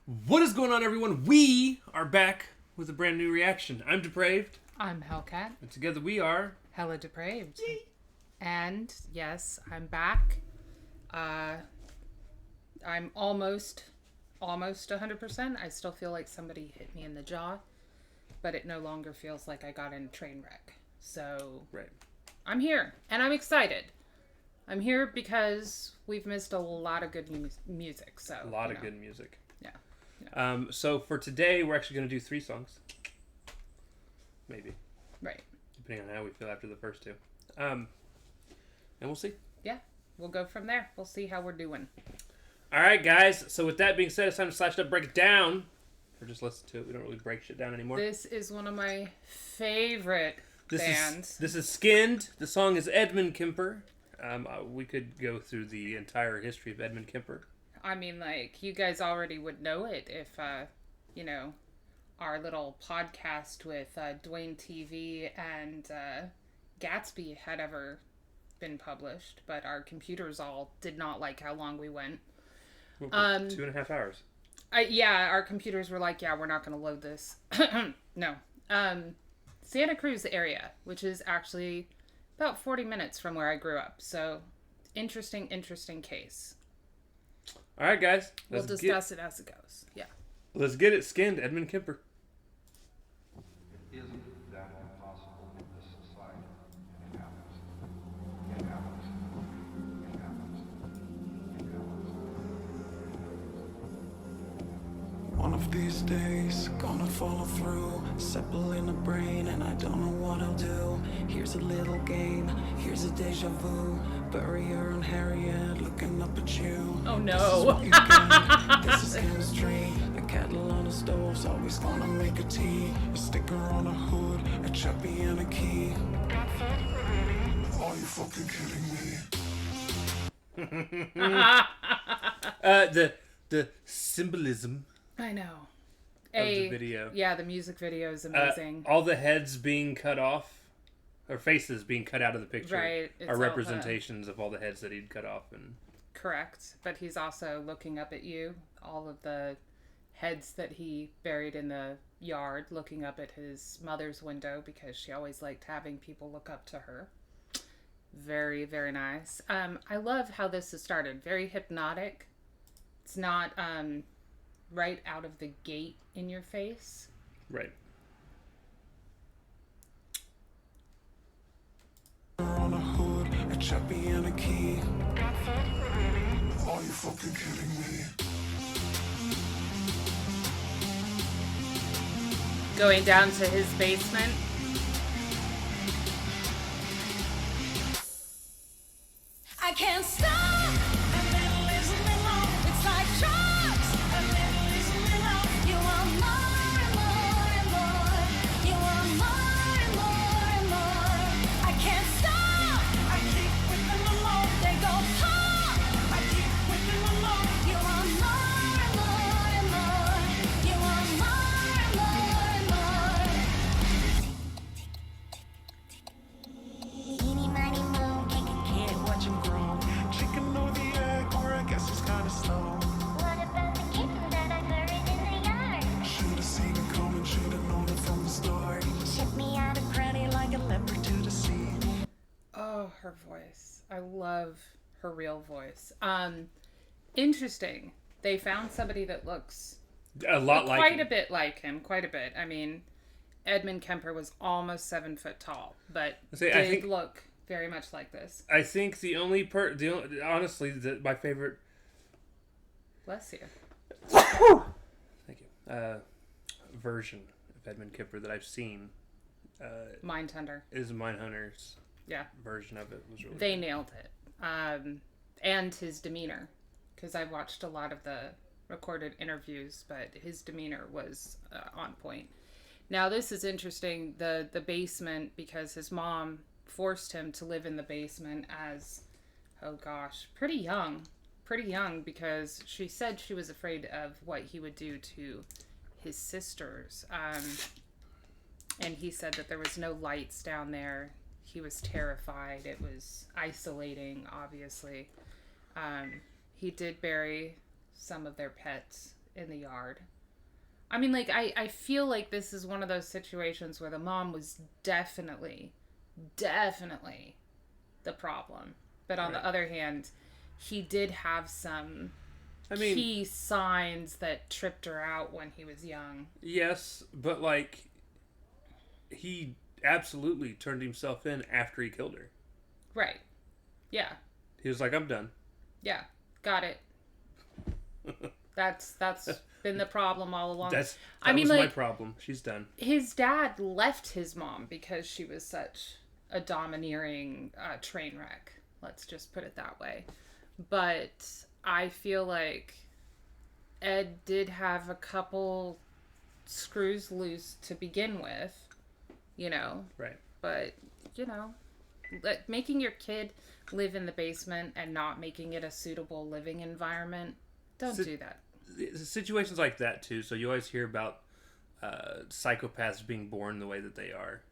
What is going on, everyone? We are back with a brand new reaction. I'm Depraved. I'm Hellcat. And together we are... HellaDepraved. And, yes, I'm back. I'm almost 100%. I still feel like somebody hit me in the jaw. But it no longer feels like I got in a train wreck. So, Right. I'm here. And I'm excited. I'm here because we've missed a lot of good music. So A lot of good music. Yeah. So for today, we're actually going to do 3 songs. Maybe. Right. Depending on how we feel after the first 2. And we'll see. Yeah. We'll go from there. We'll see how we're doing. Alright, guys. So with that being said, it's time to slash it up, break it down. Or just listen to it. We don't really break shit down anymore. This is one of my favorite bands. This is Skynd. The song is Edmund Kemper. We could go through the entire history of Edmund Kemper. I mean, like, you guys already would know it if, our little podcast with Dwayne TV and Gatsby had ever been published. But our computers all did not like how long we went. 2.5 hours. Our computers were like, we're not going to load this. No. Santa Cruz area, which is actually about 40 minutes from where I grew up. So, interesting case. All right, guys. We'll discuss it as it goes. Yeah. Let's get it. Skynd, Edmund Kemper. Isn't that impossible in this society? It happens. It happens. It happens. It happens. One of these days, gonna follow through. Sepal in the brain, and I don't know what I'll do. Here's a little game, here's a deja vu. Bury her and Harriet, looking up at you. Oh no. This is what you get. This is chemistry. A kettle on a stove's always gonna make a tea. A sticker on a hood, a chappy and a key. Are you fucking kidding me? The symbolism. I know. Of the video. Yeah, the music video is amazing. All the heads being cut off, or faces being cut out of the picture, Right, it's are all, representations of all the heads that he'd cut off. And Correct. But he's also looking up at you. All of the heads that he buried in the yard, looking up at his mother's window because she always liked having people look up to her. Very, very nice. I love how this is started. Very hypnotic. It's not right out of the gate in your face. right. On a hood, a chappy and a key. Are you fucking kidding me? Going down to his basement. I can't stop. A little is a little. It's like drugs. A little is a little. You want more and more and more. You want more and more and more. I can't stop. I keep whipping them along. They go pop. I keep whipping them along. You want more and more and more. You want more and more and more. Eeny, miny, moe, kick a kid. Watch him grow. Chicken or the egg, or I guess it's kinda slow. What about the kitten that I buried in the yard? Should've seen it coming, should've known it from the start. Ship me out of granny like a leopard to the sea. Oh, her voice. I love her real voice. Interesting. They found somebody that looks A lot like quite him. a bit like him. Quite a bit. I mean, Edmund Kemper was almost 7 foot tall, but See, I did think- look very much like this. I think honestly, my favorite. Bless you. Thank you. Version of Edmund Kemper that I've seen Mindhunter. is Mindhunter's Yeah. version of it. Was really They good. nailed it. And his demeanor. Because I've watched a lot of the recorded interviews, but his demeanor was on point. Now, this is interesting. The basement, because his mom forced him to live in the basement as, pretty young. Pretty young, because she said she was afraid of what he would do to his sisters. And he said that there was no lights down there. He was terrified. It was isolating, obviously. He did bury some of their pets in the yard. I mean, like, I feel like this is one of those situations where the mom was definitely the problem. But on the other hand, he did have some key signs that tripped her out when he was young. Yes, but, like, he absolutely turned himself in after he killed her. Right. Yeah. He was like, I'm done. Yeah. Got it. That's been the problem all along. That was my problem. She's done. His dad left his mom because she was such a domineering train wreck. Let's just put it that way. But I feel like Ed did have a couple screws loose to begin with, you know. Right. But, you know, making your kid live in the basement and not making it a suitable living environment, don't do that. Situations like that, too. So you always hear about psychopaths being born the way that they are.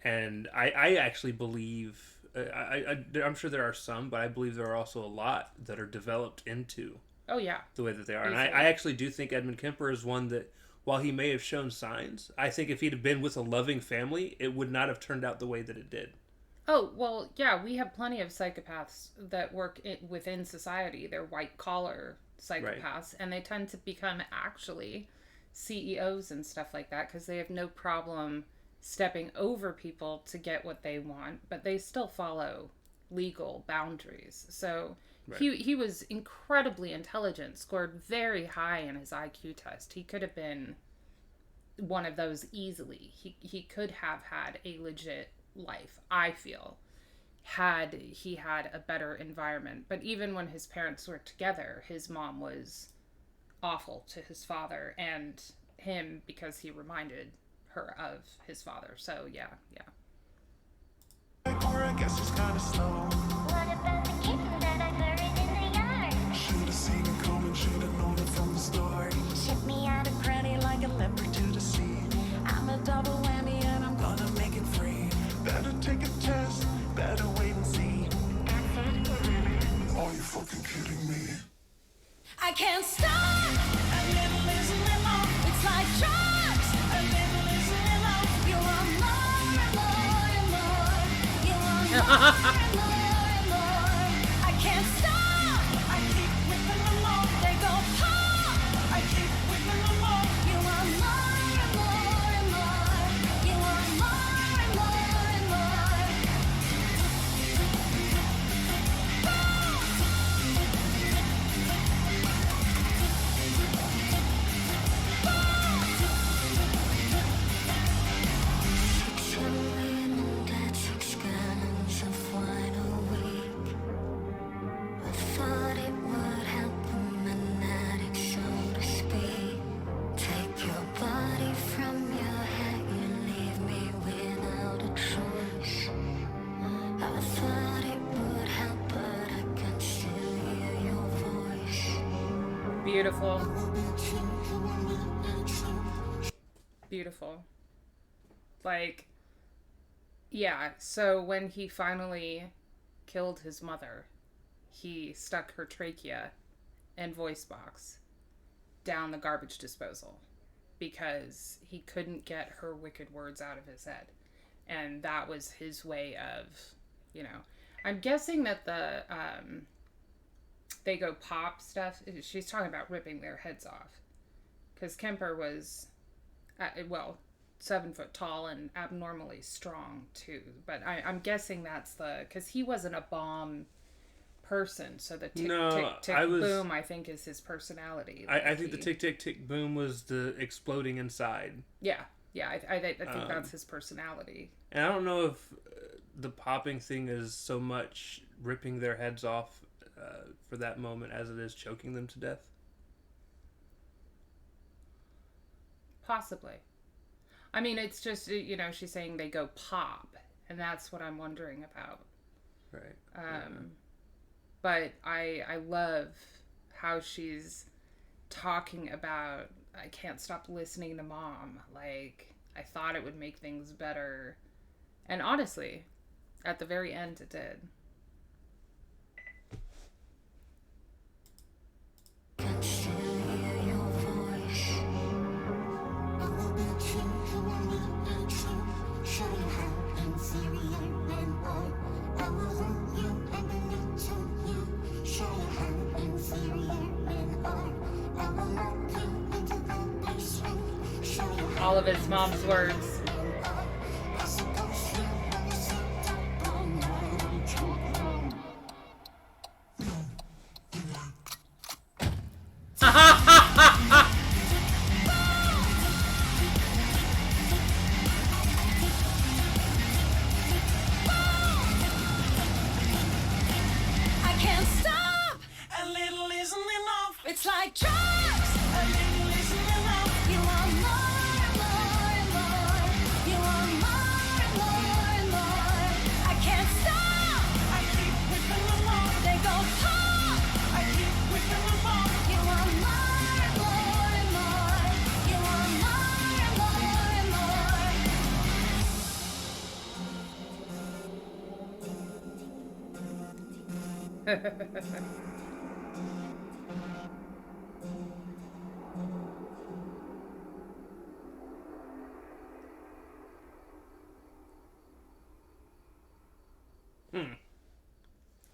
And I actually believe, I'm sure there are some, but I believe there are also a lot that are developed into the way that they are. And I actually do think Edmund Kemper is one that, while he may have shown signs, I think if he'd have been with a loving family, it would not have turned out the way that it did. Oh, well, yeah, we have plenty of psychopaths that work within society. They're white-collar psychopaths, and they tend to become actually CEOs and stuff like that because they have no problem stepping over people to get what they want, but they still follow legal boundaries. So he was incredibly intelligent, scored very high in his IQ test. He could have been one of those easily. He could have had a legit life, I feel, had he had a better environment. But even when his parents were together, his mom was awful to his father and him because he reminded her of his father. So yeah. Or I guess it's kind of slow. What about the kitten that I buried in the yard? Should've seen it coming, should've known it from the start. Ship me out of granny like a leopard To the sea, I'm a double whammy and I'm gonna make it free. Better take a test, better wait and see. Are you fucking kidding me? I can't stop. A little is a little. It's like drugs. A little is a little. You want more and more and more. You want more and more and more. I can't stop. I keep whipping them more. They go pop. I keep whipping them more. You want more and more and more. You want more and more and more. Beautiful. Like, yeah, so when he finally killed his mother, he stuck her trachea and voice box down the garbage disposal because he couldn't get her wicked words out of his head. And that was his way of, you know, I'm guessing that the they go pop stuff, she's talking about ripping their heads off. Because Kemper was, 7 foot tall and abnormally strong too. But I'm guessing that's because he wasn't a bomb person. So the tick, tick, tick, boom, I think, is his personality. I think the tick, tick, tick, boom was the exploding inside. Yeah, I think that's his personality. And I don't know if the popping thing is so much ripping their heads off for that moment as it is choking them to death. Possibly. I mean, it's just, you know, she's saying they go pop, and that's what I'm wondering about. Right. But I love how she's talking about, I can't stop listening to Mom. Like, I thought it would make things better. And honestly, at the very end, it did. Can still hear all of his mom's words. I can't stop. A little isn't enough. It's like drugs. A little isn't enough. You want more and more and more. You want more and more and more. I can't stop. I keep whipping them off. They go pop. I keep whipping them off. You want more and more and more. You want more and more and more.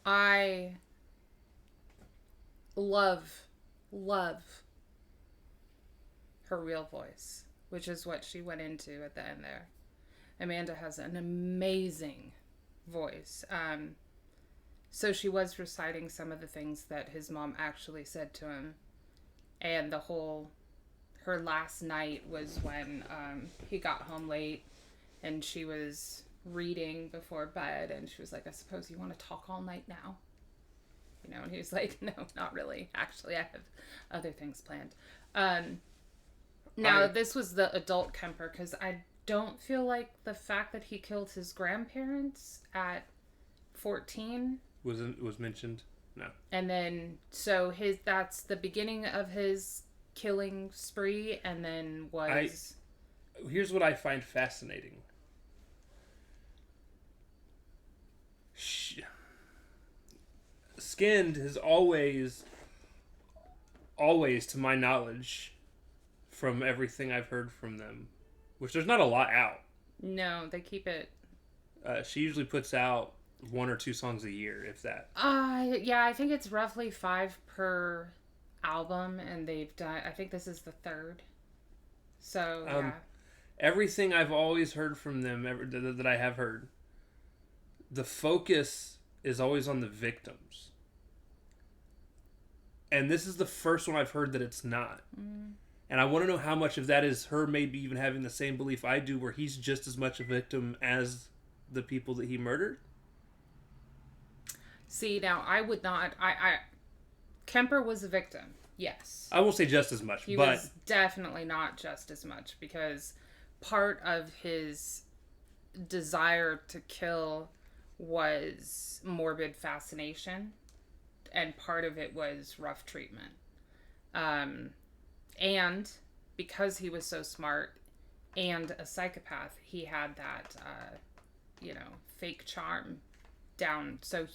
I love her real voice, which is what she went into at the end there. Amanda has an amazing voice. So she was reciting some of the things that his mom actually said to him. And her last night was when he got home late and she was reading before bed, and she was like, I suppose you want to talk all night now? You know, and he was like, no, not really. Actually, I have other things planned. Now, this was the adult Kemper, because I don't feel like the fact that he killed his grandparents at 14 was mentioned. No. and then so that's the beginning of his killing spree, and then was Here's what I find fascinating. Skynd has always, to my knowledge, from everything I've heard from them, which there's not a lot out. no, they keep it. She usually puts out 1 or 2 songs a year, if that. Yeah, I think it's roughly 5 per album, and they've done. I think this is the 3rd. So yeah. Everything I've always heard from them, that I have heard, the focus is always on the victims. And this is the first one I've heard that it's not. And I want to know how much of that is her maybe even having the same belief I do, where he's just as much a victim as the people that he murdered. See, now I would not. Kemper was a victim. Yes. I won't say just as much, He but was definitely not just as much, because part of his desire to kill was morbid fascination, and part of it was rough treatment. And because he was so smart and a psychopath, he had that, fake charm down. So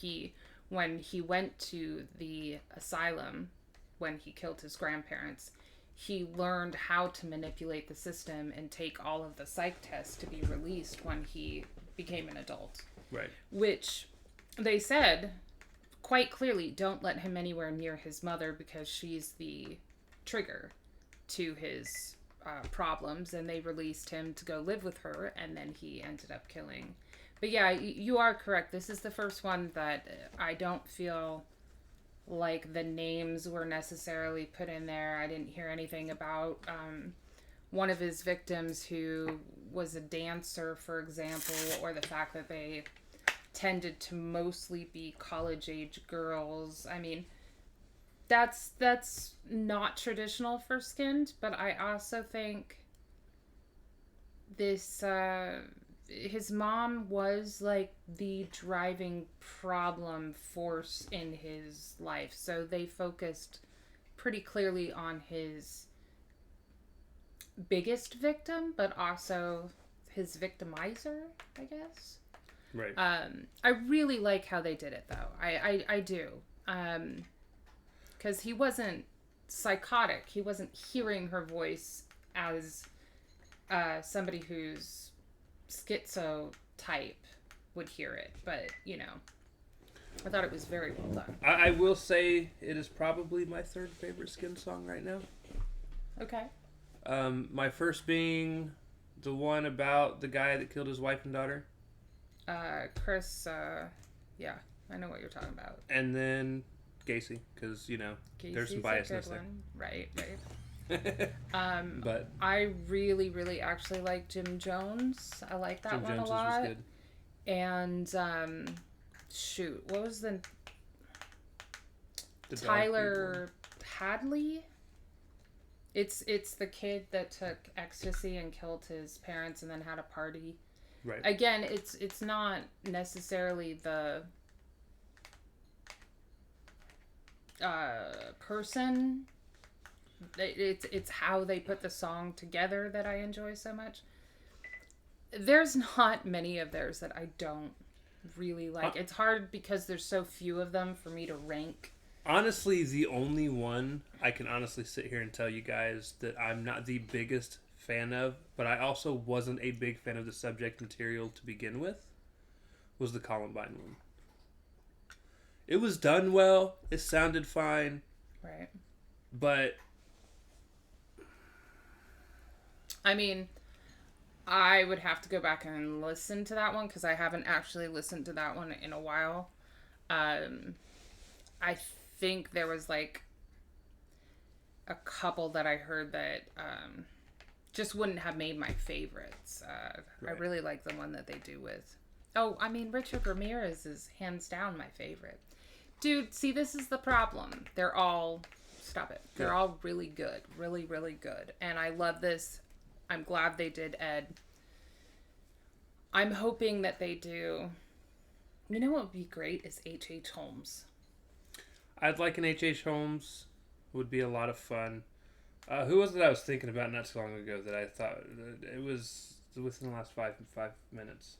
when he went to the asylum, when he killed his grandparents, he learned how to manipulate the system and take all of the psych tests to be released when he became an adult. right. Which they said quite clearly, don't let him anywhere near his mother, because she's the trigger to his problems, and they released him to go live with her, and then he ended up killing. But yeah, you are correct. This is the first one that I don't feel like the names were necessarily put in there. I didn't hear anything about one of his victims who was a dancer, for example, or the fact that they tended to mostly be college-age girls. I mean, that's not traditional for Skynd, but I also think this his mom was like the driving problem force in his life, so they focused pretty clearly on his biggest victim, but also his victimizer, I guess. Right. I really like how they did it, though. I do. Because he wasn't psychotic. He wasn't hearing her voice as somebody who's schizo type would hear it. But, I thought it was very well done. I will say it is probably my 3rd favorite Skynd song right now. Okay. My first being the one about the guy that killed his wife and daughter. Chris, yeah, I know what you're talking about. And then Gacy, because, there's some biasness there. Right. But I really, really actually like Jim Jones. I like that Jim one Jones a lot. was good. And, shoot, what was the The dog Tyler Hadley? It's the kid that took ecstasy and killed his parents and then had a party. Right. Again, it's not necessarily the person. It's how they put the song together that I enjoy so much. There's not many of theirs that I don't really like. It's hard because there's so few of them for me to rank. Honestly, the only one I can honestly sit here and tell you guys that I'm not the biggest fan of, but I also wasn't a big fan of the subject material to begin with, was the Columbine one. It was done well. It sounded fine. Right. But I mean, I would have to go back and listen to that one because I haven't actually listened to that one in a while. I think there was like a couple that I heard that just wouldn't have made my favorites. Right. I really like the one that they do with... Oh, I mean, Richard Ramirez is hands down my favorite. Dude, see, this is the problem. They're all... Stop it. They're all really good. Really, really good. And I love this. I'm glad they did Ed. I'm hoping that they do... You know what would be great is H.H. Holmes. I'd like an H.H. Holmes. Would be a lot of fun. Who was it I was thinking about not too long ago that I thought it was within the last five minutes?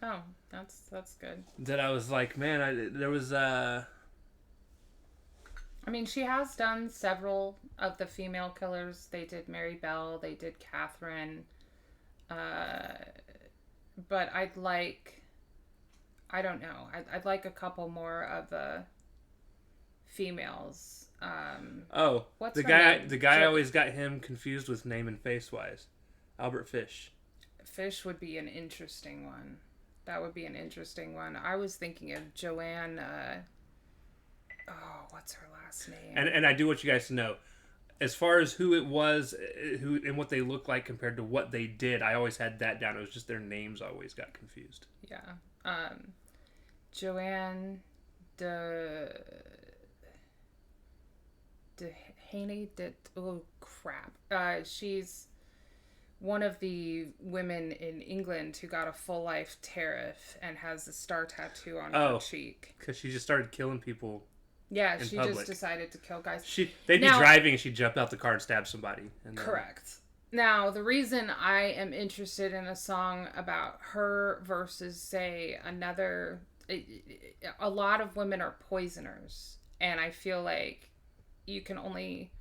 Oh, that's good. That I was like, man, there was I mean, she has done several of the female killers. They did Mary Bell. They did Catherine. But I'd like... I don't know. I'd like a couple more of the females. What's the guy? The guy always got him confused with name and face wise. Albert Fish. Fish would be an interesting one. That would be an interesting one. I was thinking of Joanne. What's her last name? And I do want you guys to know, as far as who it was, who and what they look like compared to what they did, I always had that down. It was just their names always got confused. Yeah. Joanne Dehaney. Oh crap. She's one of the women in England who got a full life tariff and has a star tattoo on her cheek. Because she just started killing people. Yeah, she public. just decided to kill guys. They'd be driving and she'd jump out the car and stab somebody. Correct. Now, the reason I am interested in a song about her versus, say, another... A lot of women are poisoners. And I feel like you can only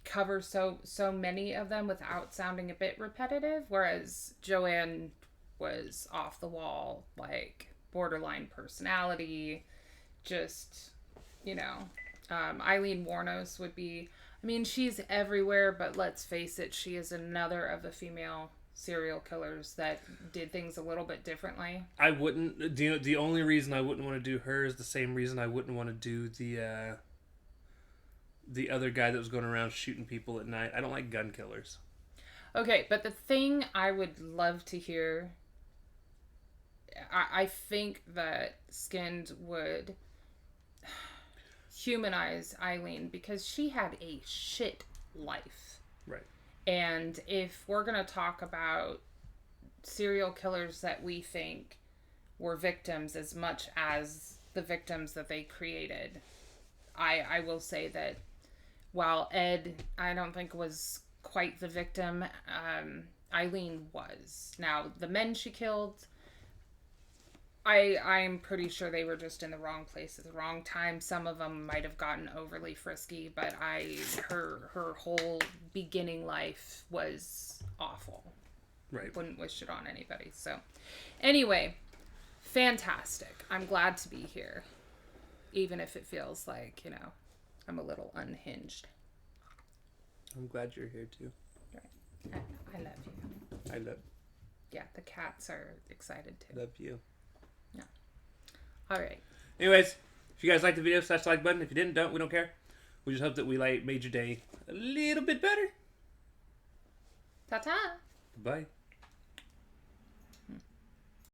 cover so many of them without sounding a bit repetitive. Whereas Joanne was off the wall, like, borderline personality... Just, Eileen Wuornos would be... I mean, she's everywhere, but let's face it, she is another of the female serial killers that did things a little bit differently. I wouldn't... The only reason I wouldn't want to do her is the same reason I wouldn't want to do the other guy that was going around shooting people at night. I don't like gun killers. Okay, but the thing I would love to hear... I think that Skynd would... humanize Eileen because she had a shit life. Right. And if we're going to talk about serial killers that we think were victims as much as the victims that they created, I will say that while Ed, I don't think was quite the victim, Eileen was. Now, the men she killed... I'm pretty sure they were just in the wrong place at the wrong time. Some of them might have gotten overly frisky, but her whole beginning life was awful. Right. Wouldn't wish it on anybody. So, anyway, fantastic. I'm glad to be here, even if it feels like, I'm a little unhinged. I'm glad you're here too. I love you. I Yeah, the cats are excited too. love you. All right. Anyways, if you guys liked the video, smash the like button. If you didn't, don't. We don't care. We just hope that we made your day a little bit better. Ta-ta. Bye.